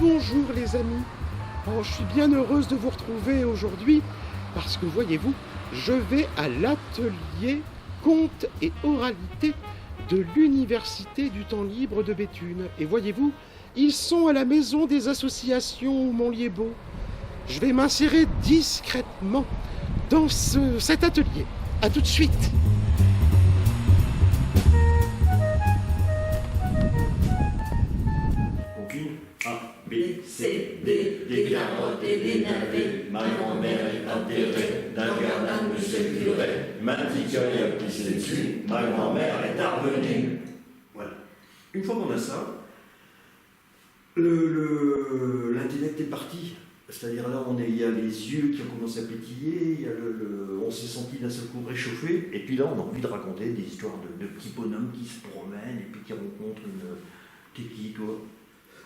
bonjour les amis. Je suis bien heureuse de vous retrouver aujourd'hui parce que voyez-vous, je vais à l'atelier contes et oralité de l'Université du temps libre de Béthune. Et voyez-vous, ils sont à la maison des associations Montlier-Beau. Je vais m'insérer discrètement dans cet atelier. A tout de suite. B, C, D, des carottes et des navets. Ma grand-mère est enterrée d'un gardin de monsieur le curé. Ma petite gueule a pissé dessus, ma grand-mère est revenue. Voilà. Une fois qu'on a ça, l'intellect est parti. C'est-à-dire là, il y a les yeux qui ont commencé à pétiller, on s'est senti d'un seul coup réchauffé, et puis là, on a envie de raconter des histoires de petits bonhommes qui se promènent et puis qui rencontrent une... T'es qui, toi ?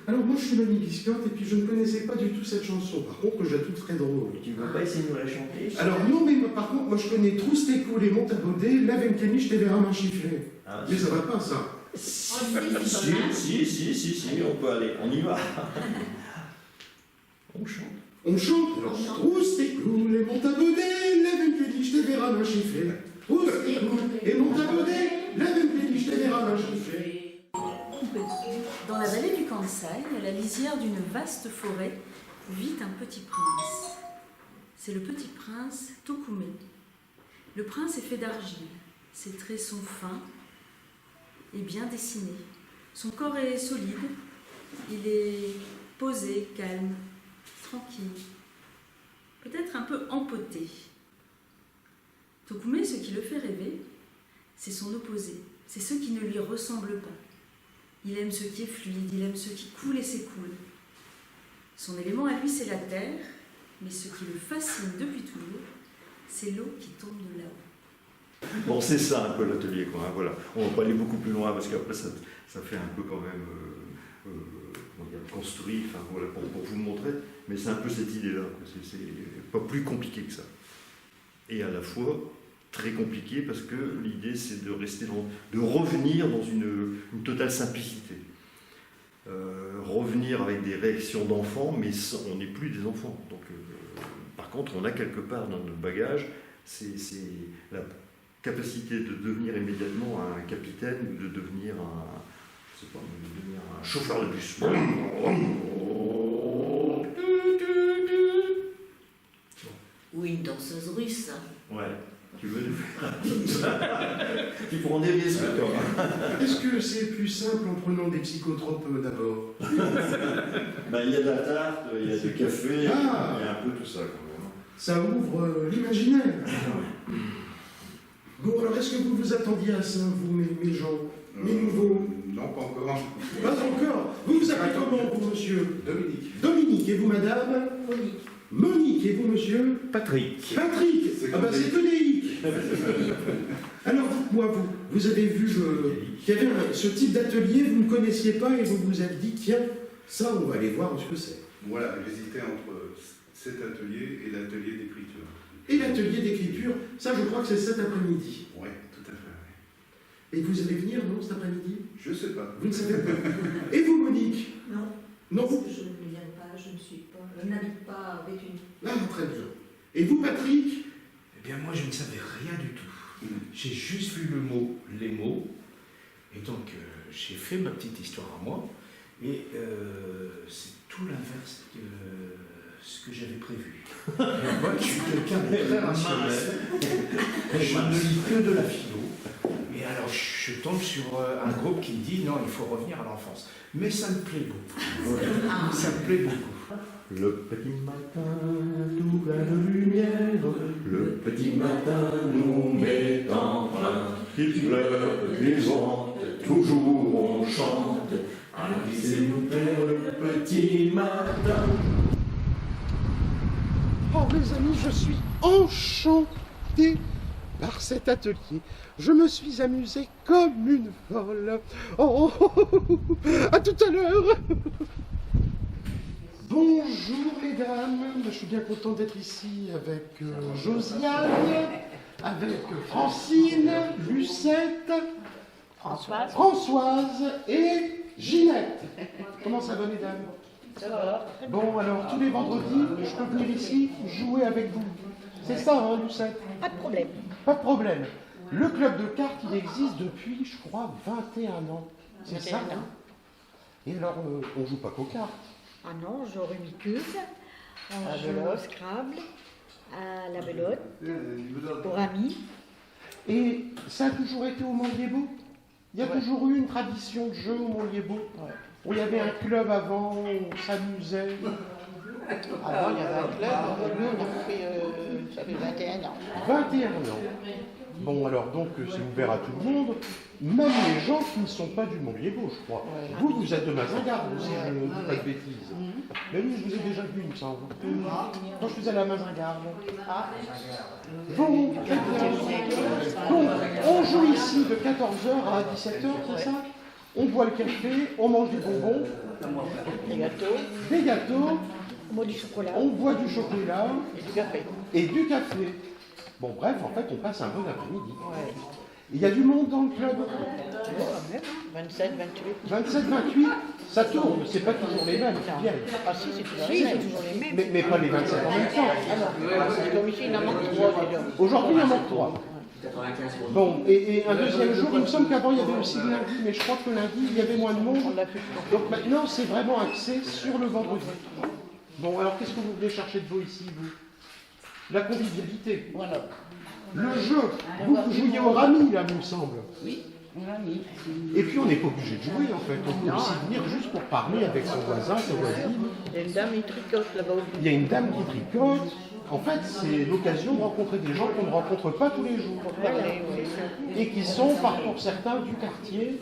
Alors moi je suis Mamie Biscotte et puis je ne connaissais pas du tout cette chanson. Par contre je la trouve très drôle. Et tu veux pas essayer de nous la chanter ? Alors non mais par contre moi je connais Trousse tes coups, les montes à baudet, la Venkeniche, t'es vers un chiflé. Ah, mais ça va pas ça. Si, on peut aller, on y va. On chante. On chante. Alors Trousse tes coups, les montes à baudet, la Venkeniche, t'es vers un chiflé. Trousse tes coups, et montes à baudet, la Venkeniche, t'es vers un chiflé. Dans la vallée du Kansai, à la lisière d'une vaste forêt, vit un petit prince. C'est le petit prince Tokume. Le prince est fait d'argile. Ses traits sont fins et bien dessinés. Son corps est solide. Il est posé, calme, tranquille. Peut-être un peu empoté. Tokume, ce qui le fait rêver, c'est son opposé. C'est ce qui ne lui ressemble pas. Il aime ce qui est fluide, il aime ce qui coule et s'écoule. Son élément à lui, c'est la terre, mais ce qui le fascine depuis toujours, c'est l'eau qui tombe de là-haut. Bon, c'est ça un peu l'atelier, quoi. Hein, voilà. On va pas aller beaucoup plus loin parce qu'après ça fait un peu quand même construit, enfin voilà, pour vous montrer. Mais c'est un peu cette idée-là. C'est pas plus compliqué que ça. Et à la fois très compliqué parce que l'idée c'est de revenir dans une totale simplicité. Revenir avec des réactions d'enfants, mais on n'est plus des enfants. Donc, par contre, on a quelque part dans notre bagage, c'est la capacité de devenir immédiatement un capitaine ou de devenir un chauffeur de bus. Ou une danseuse russe. Ouais. Tu veux le faire? Tu pourras en dévier ce que toi. Est-ce que c'est plus simple en prenant des psychotropes d'abord? Il y a de la tarte, il y a du café, il y a un peu tout ça quand même. Ça ouvre l'imaginaire. Bon, alors est-ce que vous vous attendiez à ça, vous, mes gens, mes nouveaux? Non, pas encore. Pas encore. Vous vous appelez comment, vous, monsieur? Dominique. Dominique, et vous, madame? Monique. Monique, et vous, monsieur? Patrick. Patrick. C'est que des hic. Alors, dites-moi, vous avez vu qu'il y avait ce type d'atelier, vous ne connaissiez pas, et vous vous êtes dit, tiens, ça, on va aller voir ce que c'est. Voilà, j'hésitais entre cet atelier et l'atelier d'écriture. Et l'atelier d'écriture, ça, je crois que c'est cet après-midi. Oui, tout à fait. Et vous allez venir, non, cet après-midi? Je ne sais pas. Vous ne savez pas. Et vous, Monique? Non. Non, Parce vous? que je ne viens pas, je n'habite pas avec une. Ah, très bien. Et vous, Patrick? Eh bien, moi, je ne savais rien du tout. J'ai juste vu les mots, et donc j'ai fait ma petite histoire à moi, et c'est tout l'inverse de ce que j'avais prévu. Moi, je suis quelqu'un de très rationnel, je ne lis que de la philo, et alors je tombe sur un groupe qui dit non, il faut revenir à l'enfance. Mais ça me plaît beaucoup. Ça me plaît beaucoup. Le petit matin tout plein de lumière, le petit matin nous met en train. Il pleure, il vente, toujours on chante. Laissez-nous faire le petit matin. Oh, les amis, je suis enchanté par cet atelier. Je me suis amusé comme une folle. Oh, à tout à l'heure. Bonjour mesdames, je suis bien content d'être ici avec Josiane, avec Francine, Lucette, Françoise et Ginette. Comment ça va mesdames? Ça va. Bon, alors tous les vendredis, je peux venir ici jouer avec vous. C'est ça, hein, Lucette? Pas de problème. Pas de problème. Le club de cartes, il existe depuis, je crois, 21 ans. C'est ça, 21 hein? Et alors, on joue pas qu'aux cartes. Ah non, on joue au Rumicube, on À joue belote. au Scrabble, à la belote, au rami. Et ça a toujours été au Mont-Liébeau. Il y a toujours eu une tradition de jeu au Mont-Liébeau. Où il y avait un club avant, où on s'amusait. Avant, il y avait un club, nous on a fait, ça fait 21 ans. 21 ans. Bon, alors donc c'est ouvert à tout le monde, même les gens qui ne sont pas du Mont-Liébeau, je crois. Vous, vous êtes de Mazingarbe, si je ne dis pas de bêtises. Mais oui, je vous ai déjà vu, il me semble. Quand je suis allé à Mazingarbe. Bon, très bien. Donc, on joue ici de 14h à 17h, c'est ça? On boit le café, on mange des bonbons, des gâteaux, On boit du chocolat. on boit du chocolat Et du café. et du café. Bon, bref, en fait, on passe un bon après-midi. Il y a du monde dans le club. 27, 28. 27, 28, ça tourne, c'est pas toujours les mêmes qui viennent. Ah si, c'est toujours Si, les c'est mêmes. toujours les mêmes. Mais pas les 27 en même temps. C'est comme ici, il en manque 3 déjà. Aujourd'hui, il y en a 3. Bon, et un deuxième jour, il me semble qu'avant, il y avait aussi le lundi, mais je crois que le lundi, il y avait moins de monde. On l'a fait. Donc maintenant, c'est vraiment axé sur le vendredi. Bon, alors qu'est-ce que vous venez chercher de beau ici, vous? La convivialité. Voilà. Le jeu. Vous jouiez au rami, là, il me semble. Oui, on l'a mis. Et puis, on n'est pas obligé de jouer, en fait. On peut aussi venir juste pour parler avec son voisin, sa voisine. Il y a une dame, il tricote là-bas. Il y a une dame qui tricote. En fait, c'est l'occasion de rencontrer des gens qu'on ne rencontre pas tous les jours. Parler, oui. Et qui sont, pour certains, du quartier,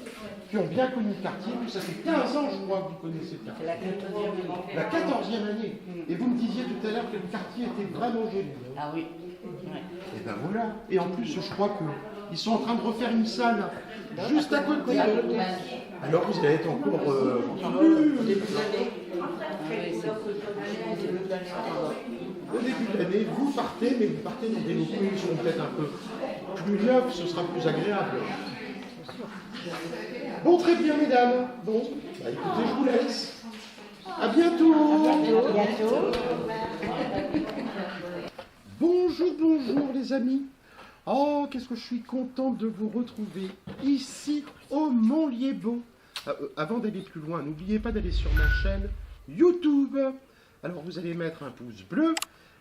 qui ont bien connu le quartier. Vous, ça fait 15 ans, je crois, que vous connaissez le quartier. C'est la 14e année. La 14e année. Et vous me disiez tout à l'heure que le quartier était vraiment joli. Ah oui. Ouais. Et ben voilà. Et en plus, je crois qu'ils sont en train de refaire une salle juste à côté. Alors vous allez être encore Au début de l'année. Oui, c'est au début de l'année. au début de l'année. Vous partez, mais vous partez dans des locaux qui seront peut-être un peu plus neufs, ce sera plus agréable. Bon, très bien, mesdames. Bon, bah, écoutez, je vous laisse. À bientôt. Bonjour, bonjour les amis. Oh, qu'est-ce que je suis contente de vous retrouver ici au Mont-Liébeau. Avant d'aller plus loin, n'oubliez pas d'aller sur ma chaîne YouTube. Alors vous allez mettre un pouce bleu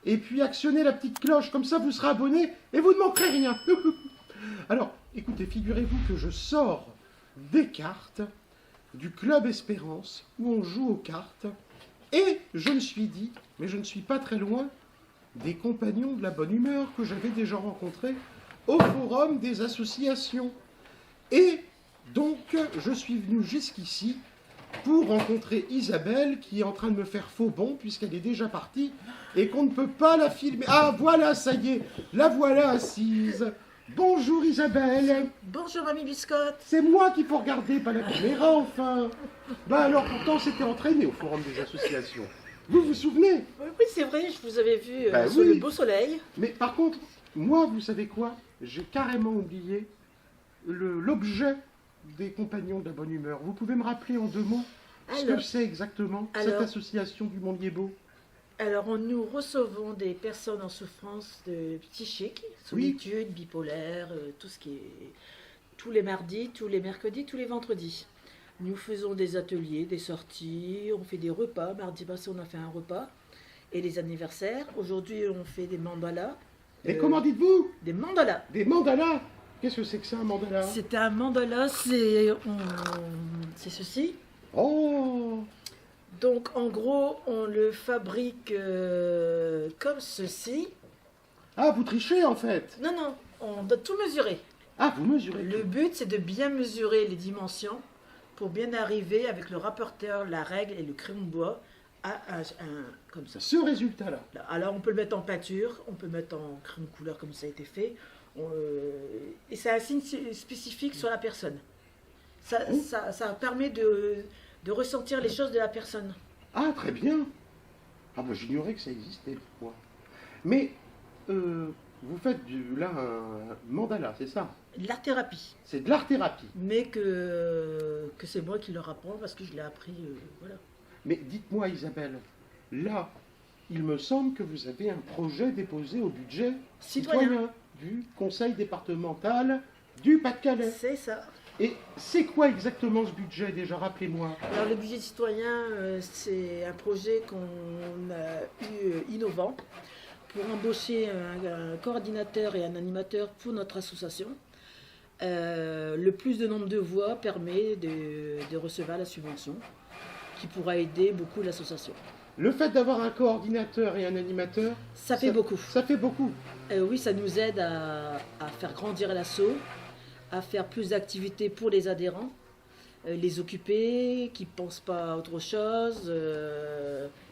et puis actionner la petite cloche, comme ça vous serez abonné et vous ne manquerez rien. Alors, écoutez, figurez-vous que je sors des cartes du Club Espérance où on joue aux cartes et je me suis dit, mais je ne suis pas très loin des compagnons de la bonne humeur que j'avais déjà rencontrés au forum des associations. Et donc, je suis venu jusqu'ici pour rencontrer Isabelle qui est en train de me faire faux bond puisqu'elle est déjà partie et qu'on ne peut pas la filmer. Ah, voilà, ça y est, la voilà assise. Bonjour Isabelle. Bonjour Mamie Biscotte. C'est moi qui faut regarder, pas la caméra, enfin. Ben alors, pourtant, c'était entraîné au forum des associations. Vous vous souvenez? Oui, c'est vrai, je vous avais vu Bah sous oui. le beau soleil. Mais par contre, moi, vous savez quoi? J'ai carrément oublié l'objet des compagnons de la bonne humeur. Vous pouvez me rappeler en 2 mots ce que Alors- c'est exactement, cette alors- association du Mont-Liébeau? Alors, nous recevons des personnes en souffrance de psychique, solitude, bipolaire, tout ce qui est tous les mardis, tous les mercredis, tous les vendredis. Nous faisons des ateliers, des sorties, on fait des repas. Mardi passé, on a fait un repas. Et les anniversaires. Aujourd'hui, on fait des mandalas. Mais comment dites-vous? Des mandalas. Des mandalas? Qu'est-ce que c'est que ça, un mandala? C'est un mandala, c'est ceci. Oh! Donc, en gros, on le fabrique comme ceci. Ah, vous trichez en fait! Non, non, on doit tout mesurer. Ah, vous mesurez Le tout. but, c'est de bien mesurer les dimensions pour bien arriver avec le rapporteur, la règle et le crayon de bois à un comme ça. Ce résultat-là. Alors, on peut le mettre en peinture, on peut le mettre en crayon de couleur comme ça a été fait. Et c'est un signe spécifique sur la personne. Ça permet de ressentir les choses de la personne. Ah, très bien. Ah, bah, j'ignorais que ça existait, moi. Mais, vous faites là un mandala, c'est ça? L'art-thérapie. C'est de l'art-thérapie. Mais que c'est moi qui leur apprends parce que je l'ai appris, voilà. Mais dites-moi Isabelle, là, il me semble que vous avez un projet déposé au budget citoyen du conseil départemental du Pas-de-Calais. C'est ça. Et c'est quoi exactement ce budget déjà, rappelez-moi? Alors le budget citoyen, c'est un projet qu'on a eu innovant pour embaucher un coordinateur et un animateur pour notre association. Le plus de nombre de voix permet de recevoir la subvention qui pourra aider beaucoup l'association. Le fait d'avoir un coordinateur et un animateur, Ça fait beaucoup. Ça fait beaucoup. Oui, ça nous aide à faire grandir l'asso, à faire plus d'activités pour les adhérents, les occuper, qui ne pensent pas à autre chose,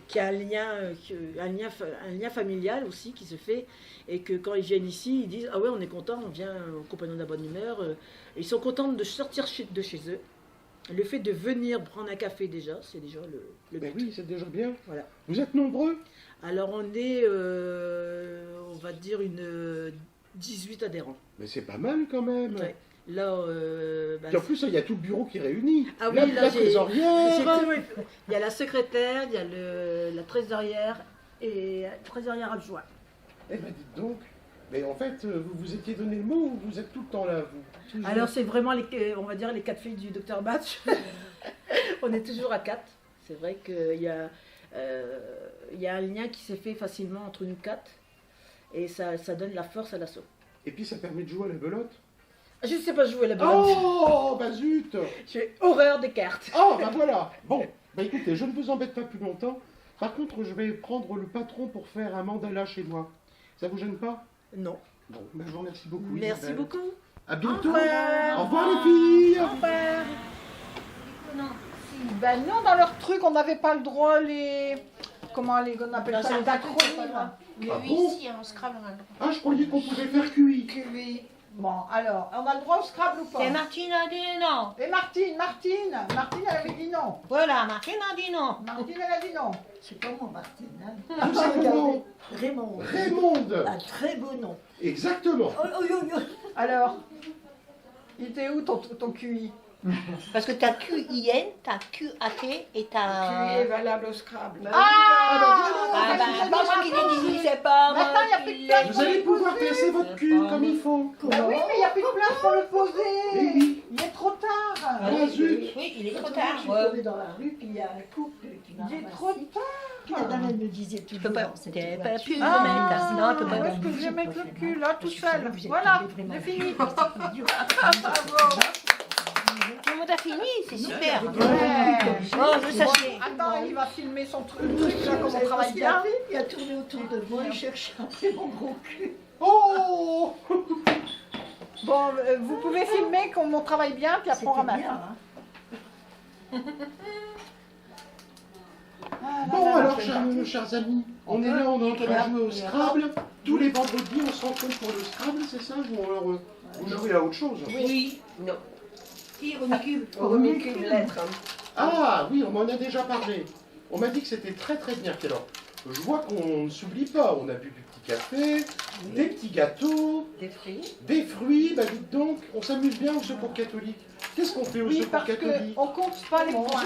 qui a un lien familial aussi qui se fait, et que quand ils viennent ici, ils disent « Ah ouais, on est content, on vient au compagnon de la bonne humeur ». Ils sont contents de sortir de chez eux. Le fait de venir prendre un café déjà, c'est déjà le but. Ben oui, c'est déjà bien. Voilà. Vous êtes nombreux? Alors on est, on va dire, 18 adhérents. Mais c'est pas mal quand même. Ouais. Là, Et en plus, il y a tout le bureau qui réunit. Ah oui, la là, j'ai- trésorière. il y a la secrétaire, il y a la trésorière et trésorière adjoint. Eh ben dites donc. Mais en fait, vous vous étiez donné le mot ou vous êtes tout le temps là, vous? Toujours. Alors c'est vraiment on va dire les 4 filles du docteur Batch. On est toujours à 4. C'est vrai qu'il y a un lien qui s'est fait facilement entre nous 4 et ça donne la force à l'assaut. Et puis ça permet de jouer à la belote. Je ne sais pas jouer la belote. Oh, bah zut. J'ai horreur des cartes. Oh, bah voilà. Bon, bah écoutez, je ne vous embête pas plus longtemps. Par contre, je vais prendre le patron pour faire un mandala chez moi. Ça vous gêne pas? Non. Bon, bah, je vous remercie beaucoup. Merci Isabelle. beaucoup. À bientôt. Au revoir. Au revoir les filles. Au revoir. Ben non, dans leur truc, on n'avait pas le droit on appelle ça, les acronymes. Ah bon? on Scrabble, on a le droit. Ah, je croyais qu'on pouvait faire QI. QI. Bon, alors, on a le droit au Scrabble ou pas? Et Martine a dit non. Et Martine, elle avait dit non. Voilà, Martine a dit non. Martine, elle a dit non. C'est comment Martine hein? Vous savez comment? Raymond. Raymond. Un très beau nom. Exactement. Alors, il était où ton QI? Parce que t'as QIN, t'as QAT et t'as... QI est valable au Scrabble. Ah bah, pas moi qui l'ai dit, c'est pas moi Maintenant, il n'y a plus de qui place l'ai Vous allez pouvoir placer votre cul comme il faut. Ben oui, mais il n'y a plus de place pour le poser. Eh oui. Il est trop tard. Ah, zut. Oui, il est trop tard. Je suis tombée dans la rue, puis il y a un couple qui m'a Il est ramassée. trop tard. Puis la dame, elle me disait Tu toujours... peux pas, dans cette t'es pas voiture, plus Ah, humaine, sinon tu peux où pas. est-ce que je vais mettre le cul là, tout seul? Vous êtes Voilà, tombés vraiment c'est fini. Tout le monde a fini, c'est super. Ouais. Oh, je sachez. Attends, il va filmer son truc là, comme on travaille bien. Il a tourné autour de moi, il cherchait après mon gros cul. Oh. Bon, vous pouvez filmer comme on travaille bien, puis après on C'était ramasse. bien, hein. Bon alors, chers amis, on est là, on est en train de jouer au Scrabble. Tous les vendredis, on se rencontre pour le Scrabble, c'est ça? Ou alors, vous jouez à autre chose? Oui. Non. Si, Romicube. Romicube, lettres. Ah oui, on m'en a déjà parlé. On m'a dit que c'était très très bien. Puis alors, je vois qu'on ne s'oublie pas. On a bu du petit café, des petits gâteaux, des fruits. Bah dites donc, on s'amuse bien au Secours catholique. Qu'est-ce qu'on fait au Oui, Secours parce catholique? qu'on compte pas les points.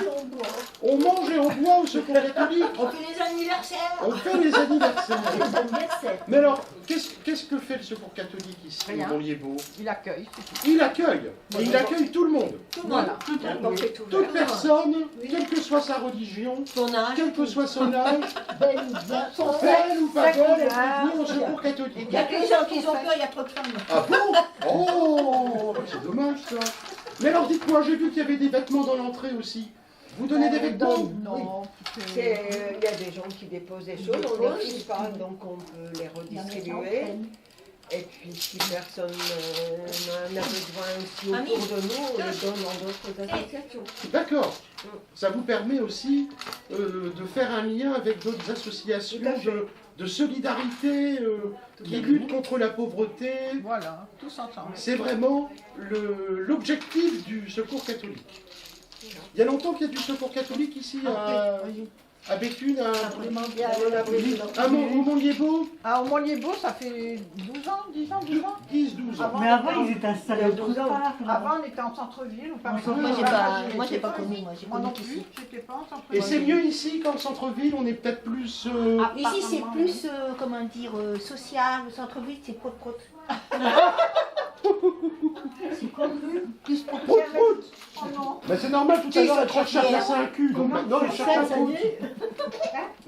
On mange et on boit au Secours catholique. On fait les anniversaires. On fait les anniversaires. Les anniversaires. Mais alors, qu'est-ce que fait le Secours catholique ici, Rien. au Montlier-Beau? Il accueille. Il accueille. Et il accueille tout le monde. Voilà. Toute personne, quelle que soit sa religion, Ton âge. quel que soit son âge, Belle ou bien, Son belle ou pas sexe, belle, elle ah, peut venir au Secours catholique. Il y a que les gens qui ont peur, il y a trop de femmes. Ah bon? Oh, bah c'est dommage ça. Mais alors dites-moi, j'ai vu qu'il y avait des vêtements dans l'entrée aussi. Vous donnez des vêtements? Non. Il y a des gens qui déposent des choses, on ne les file pas, donc on peut les redistribuer. Et puis si personne n'en a besoin aussi autour de nous, on les donne dans d'autres associations. D'accord. Ça vous permet aussi de faire un lien avec d'autres associations de solidarité qui luttent contre la pauvreté. Voilà, tous ensemble. C'est vraiment l'objectif du Secours catholique. Il y a longtemps qu'il y a du Secours catholique ici à Béthune, au Montlier-Beau. Ah, au Montlier-Beau, ça fait 12 ans, 10 ans, 12 ans. 10-12 12 ans. Mais avant, ils étaient Il y installés a autre 12 ans. part. Avant, on était en centre-ville. Ou pas Moi, j'ai pas connu, j'ai Moi connu non qu'ici. plus, j'étais pas en centre-ville. Et c'est mieux ici qu'en centre-ville, on est peut-être plus... Ici, c'est plus, comment dire, social. Le centre-ville, c'est prout-prout. C'est quoi plus Prout, prout. Oh non. Mais c'est normal, tout à l'heure, elle cherchait à placer un cul, donc maintenant, elle cherche un prout.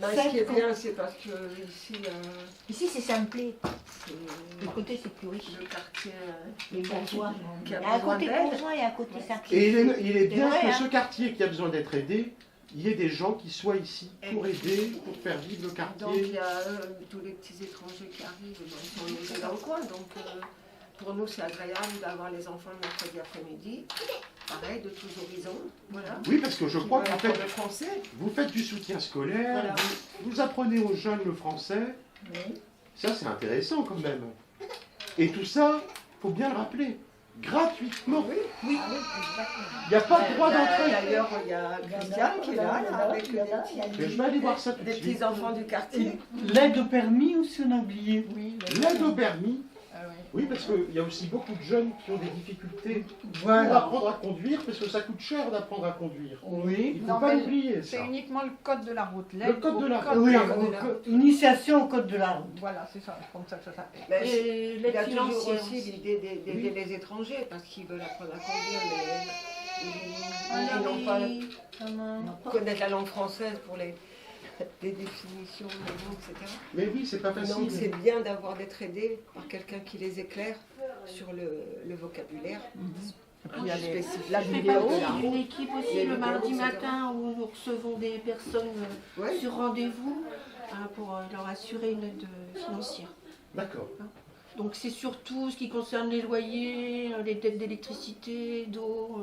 Non, ce qui est bien, c'est parce que ici, Ici, c'est simplé. c'est Le côté, c'est plus riche. le quartier Les bourgeois. qui Il a y a un besoin côté d'aide. bourgeois et un côté simplé. Et il est bien vrai, que hein. ce quartier qui a besoin d'être aidé, il y ait des gens qui soient ici pour aider, pour faire vivre le Donc il quartier. y a tous les petits étrangers qui arrivent, ils sont logés dans le coin. Donc pour nous, c'est agréable d'avoir les enfants le mercredi après-midi. Pareil, de tous horizons. Voilà. Oui, parce que je crois que Apprendre le français. vous faites du soutien scolaire, Voilà. vous apprenez aux jeunes le français. Ça, c'est intéressant quand même. Et tout ça, faut bien le rappeler, gratuitement. Il n'y a pas de droit d'entrée. D'ailleurs, il y a Christiane qui est là, avec des Je vais aller voir ça tout de suite. petits enfants du quartier. L'aide au permis aussi, on a oublié. L'aide au permis. Ah oui. Oui, parce qu'il y a aussi beaucoup de jeunes qui ont des difficultés pour Voilà. apprendre à conduire, parce que ça coûte cher d'apprendre à conduire. Oui. Il ne faut Non, pas mais l'oublier, C'est ça. uniquement le code de la route. Le code de la route. Oui, route. initiation au code de la route. Voilà, c'est ça, comme ça que ça s'appelle. Mais Et il y l'aide a toujours financière aussi aussi. l'idée d'aider les étrangers parce qu'ils veulent apprendre à conduire, mais Ah ils n'ont pas oui, comment connaître la langue française pour les définitions, les mots, etc. Mais oui, c'est pas Donc facile. c'est bien d'être aidé par quelqu'un qui les éclaire sur le vocabulaire Puis il y a les- spécifique. la Je fais vidéo. partie d'une équipe aussi Les le vidéos, mardi etc. matin où nous recevons des personnes Ouais. sur rendez-vous pour leur assurer une aide financière. D'accord. Donc c'est surtout ce qui concerne les loyers, les dettes d'électricité, d'eau,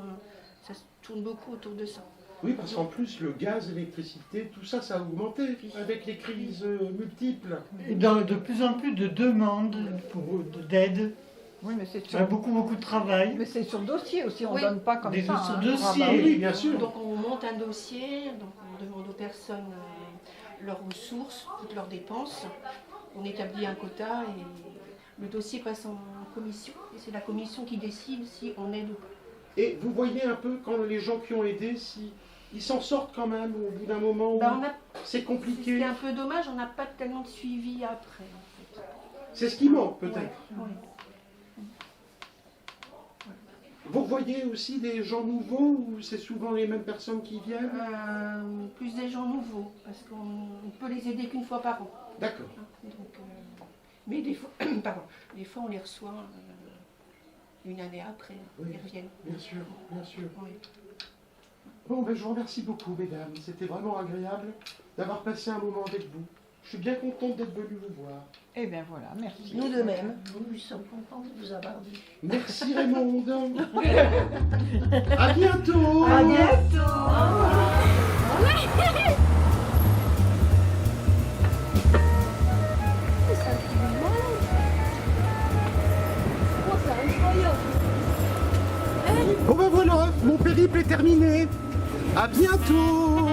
ça se tourne beaucoup autour de ça. Oui, parce qu'en plus, le gaz, l'électricité, tout ça, ça a augmenté avec les crises multiples. Et de plus en plus de demandes d'aide. Oui, mais c'est Il y sur, a beaucoup de travail. mais c'est sur dossier aussi, on ne Oui. donne pas comme Des ça. sur hein. dossier. Ah bah oui, bien sûr. Donc on monte un dossier, donc on demande aux personnes leurs ressources, toutes leurs dépenses. On établit un quota et le dossier passe en commission. Et c'est la commission qui décide si on aide ou pas. Et vous voyez un peu quand les gens qui ont aidé, si ils s'en sortent quand même au bout d'un moment où Ben, on a- c'est C'est compliqué. un peu dommage, on n'a pas tellement de suivi après. En fait. C'est ce qui manque peut-être. Ouais. Vous voyez aussi des gens nouveaux ou c'est souvent les mêmes personnes qui viennent? Plus des gens nouveaux, parce qu'on peut les aider qu'une fois par an. D'accord. Donc, mais des fois, pardon, des fois on les reçoit une année après, Oui. ils reviennent. Bien sûr, bien sûr. Oui. Bon, ben, je vous remercie beaucoup, mesdames. C'était vraiment agréable d'avoir passé un moment avec vous. Je suis bien contente d'être venue vous voir. Eh bien voilà, merci. Nous de même. Nous sommes contents de vous avoir vu. Merci Raymond. À bientôt. À bientôt. Bon ben voilà, mon périple est terminé. À bientôt.